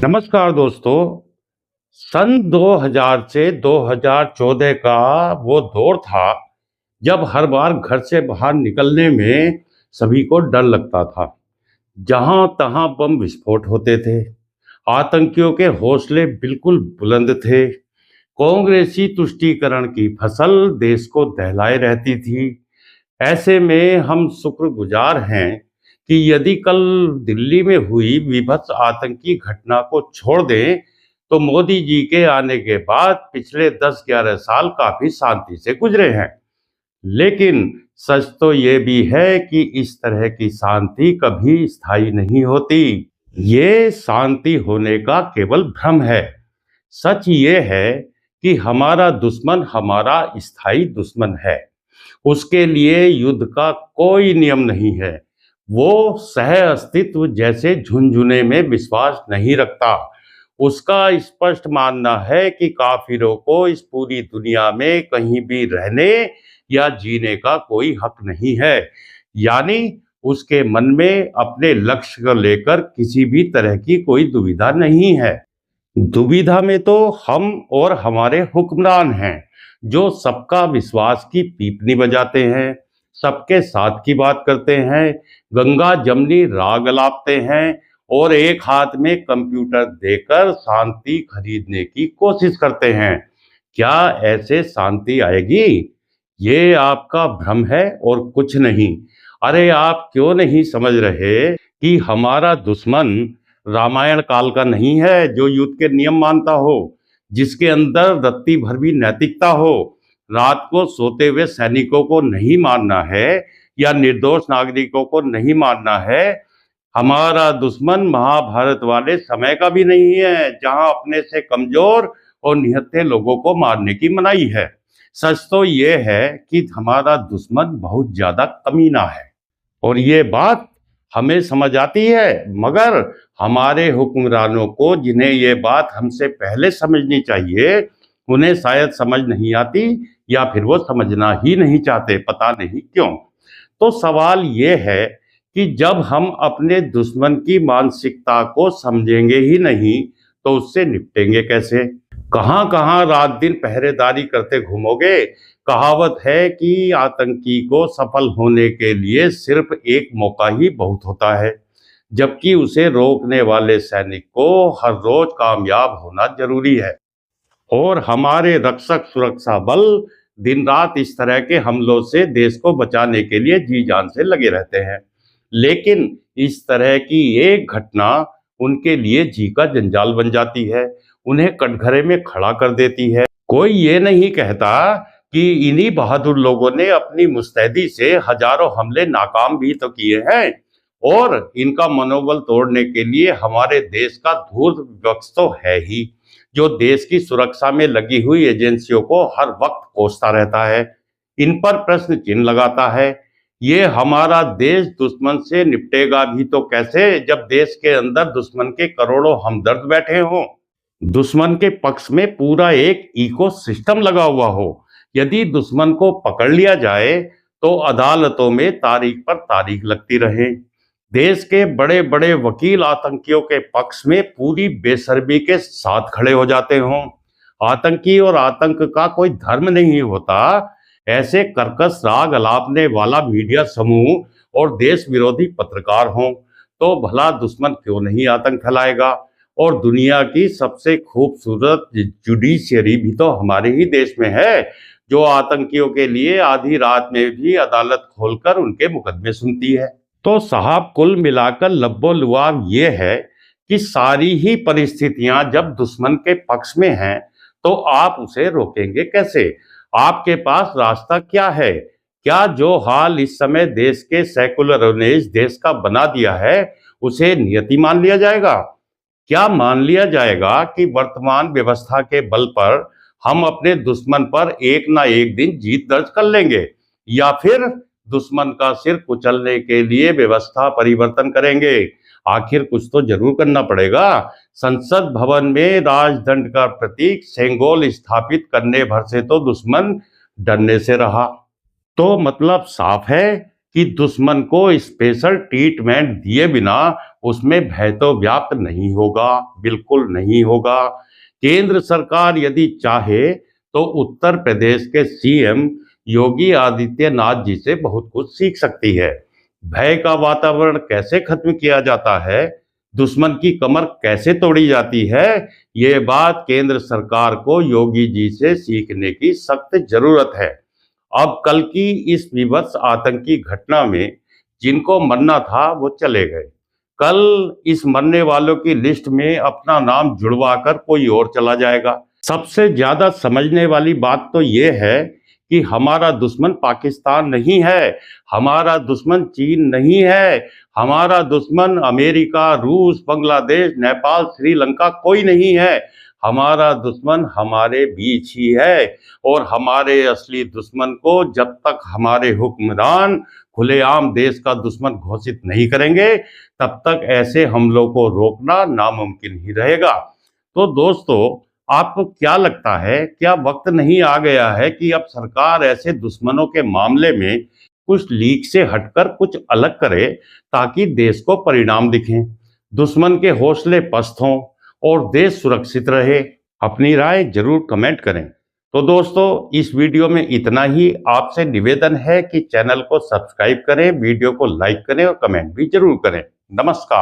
नमस्कार दोस्तों। सन 2000 से 2014 का वो दौर था जब हर बार घर से बाहर निकलने में सभी को डर लगता था। जहां तहां बम विस्फोट होते थे, आतंकियों के हौसले बिल्कुल बुलंद थे, कांग्रेसी तुष्टीकरण की फसल देश को दहलाए रहती थी। ऐसे में हम शुक्रगुजार हैं कि यदि कल दिल्ली में हुई विभत्स आतंकी घटना को छोड़ दें, तो मोदी जी के आने के बाद पिछले 10-11 साल काफी शांति से गुजरे हैं। लेकिन सच तो ये भी है कि इस तरह की शांति कभी स्थायी नहीं होती। ये शांति होने का केवल भ्रम है। सच ये है कि हमारा दुश्मन हमारा स्थायी दुश्मन है। उसके लिए युद्ध का कोई नियम नहीं है। वो सह अस्तित्व जैसे झुनझुने में विश्वास नहीं रखता। उसका स्पष्ट मानना है कि काफिरों को इस पूरी दुनिया में कहीं भी रहने या जीने का कोई हक नहीं है। यानी उसके मन में अपने लक्ष्य को लेकर किसी भी तरह की कोई दुविधा नहीं है। दुविधा में तो हम और हमारे हुक्मरान हैं, जो सबका विश्वास की पीपनी बजाते हैं, सबके साथ की बात करते हैं, गंगा जमनी राग अलापते हैं और एक हाथ में कंप्यूटर देकर शांति खरीदने की कोशिश करते हैं। क्या ऐसे शांति आएगी? ये आपका भ्रम है और कुछ नहीं। अरे आप क्यों नहीं समझ रहे कि हमारा दुश्मन रामायण काल का नहीं है, जो युद्ध के नियम मानता हो, जिसके अंदर रत्ती भर भी नैतिकता हो। रात को सोते हुए सैनिकों को नहीं मारना है या निर्दोष नागरिकों को नहीं मारना है। हमारा दुश्मन महाभारत वाले समय का भी नहीं है, जहां अपने से कमजोर और निहत्थे लोगों को मारने की मनाही है। सच तो ये है कि हमारा दुश्मन बहुत ज्यादा कमीना है और ये बात हमें समझ आती है, मगर हमारे हुक्मरानों को, जिन्हें ये बात हमसे पहले समझनी चाहिए, उन्हें शायद समझ नहीं आती या फिर वो समझना ही नहीं चाहते, पता नहीं क्यों। तो सवाल ये है कि जब हम अपने दुश्मन की मानसिकता को समझेंगे ही नहीं, तो उससे निपटेंगे कैसे? कहां कहां रात दिन पहरेदारी करते घूमोगे? कहावत है कि आतंकी को सफल होने के लिए सिर्फ एक मौका ही बहुत होता है, जबकि उसे रोकने वाले सैनिक को हर रोज कामयाब होना जरूरी है। और हमारे रक्षक सुरक्षा बल दिन रात इस तरह के हमलों से देश को बचाने के लिए जी जान से लगे रहते हैं। लेकिन इस तरह की एक घटना उनके लिए जी का जंजाल बन जाती है, उन्हें कटघरे में खड़ा कर देती है। कोई ये नहीं कहता कि इन्हीं बहादुर लोगों ने अपनी मुस्तैदी से हजारों हमले नाकाम भी तो किए हैं, और इनका मनोबल तोड़ने के लिए हमारे देश का धूर्त विपक्ष तो है ही, जो देश की सुरक्षा में लगी हुई एजेंसियों को हर वक्त कोसता रहता है, इन पर प्रश्न चिन्ह लगाता है। ये हमारा देश दुश्मन से निपटेगा भी तो कैसे, जब देश के अंदर दुश्मन के करोड़ों हमदर्द बैठे हों, दुश्मन के पक्ष में पूरा एक इकोसिस्टम लगा हुआ हो। यदि दुश्मन को पकड़ लिया जाए तो अदालतों में तारीख पर तारीख लगती रहे। देश के बड़े बड़े वकील आतंकियों के पक्ष में पूरी बेशर्मी के साथ खड़े हो जाते हों। आतंकी और आतंक का कोई धर्म नहीं होता। ऐसे कर्कश राग अलापने वाला मीडिया समूह और देश विरोधी पत्रकार हों, तो भला दुश्मन क्यों नहीं आतंक फैलाएगा? और दुनिया की सबसे खूबसूरत जुडिशियरी भी तो हमारे ही देश में है, जो आतंकियों के लिए आधी रात में भी अदालत खोलकर उनके मुकदमे सुनती है। तो साहब, कुल मिलाकर लब्बो लुआब ये है कि सारी ही परिस्थितियां जब दुश्मन के पक्ष में हैं, तो आप उसे रोकेंगे कैसे? आपके पास रास्ता क्या है? क्या जो हाल इस समय देश के सेकुलरों ने इस देश का बना दिया है, उसे नियति मान लिया जाएगा? क्या मान लिया जाएगा कि वर्तमान व्यवस्था के बल पर हम अपने दुश्मन पर एक ना एक दिन जीत दर्ज कर लेंगे, या फिर दुश्मन का सिर कुचलने के लिए व्यवस्था परिवर्तन करेंगे? आखिर कुछ तो जरूर करना पड़ेगा। संसद भवन में राजदंड का प्रतीक सेंगोल स्थापित करने भर से तो दुश्मन डरने से रहा। तो मतलब साफ है कि दुश्मन को स्पेशल ट्रीटमेंट दिए बिना उसमें भय तो व्याप्त नहीं होगा, बिल्कुल नहीं होगा। केंद्र सरकार यदि चाहे तो उत्तर प्रदेश के सीएम योगी आदित्यनाथ जी से बहुत कुछ सीख सकती है। भय का वातावरण कैसे खत्म किया जाता है, दुश्मन की कमर कैसे तोड़ी जाती है, ये बात केंद्र सरकार को योगी जी से सीखने की सख्त जरूरत है। अब कल की इस विभत्स आतंकी घटना में जिनको मरना था वो चले गए। कल इस मरने वालों की लिस्ट में अपना नाम जुड़वाकर कोई और चला जाएगा। सबसे ज्यादा समझने वाली बात तो ये है कि हमारा दुश्मन पाकिस्तान नहीं है, हमारा दुश्मन चीन नहीं है, हमारा दुश्मन अमेरिका, रूस, बांग्लादेश, नेपाल, श्रीलंका कोई नहीं है। हमारा दुश्मन हमारे बीच ही है। और हमारे असली दुश्मन को जब तक हमारे हुक्मरान खुलेआम देश का दुश्मन घोषित नहीं करेंगे, तब तक ऐसे हमलों को रोकना नामुमकिन ही रहेगा। तो दोस्तों, आपको क्या लगता है, क्या वक्त नहीं आ गया है कि अब सरकार ऐसे दुश्मनों के मामले में कुछ लीक से हटकर कुछ अलग करे, ताकि देश को परिणाम दिखें, दुश्मन के हौसले पस्त हों और देश सुरक्षित रहे? अपनी राय जरूर कमेंट करें। तो दोस्तों, इस वीडियो में इतना ही। आपसे निवेदन है कि चैनल को सब्सक्राइब करें, वीडियो को लाइक करें और कमेंट भी जरूर करें। नमस्कार।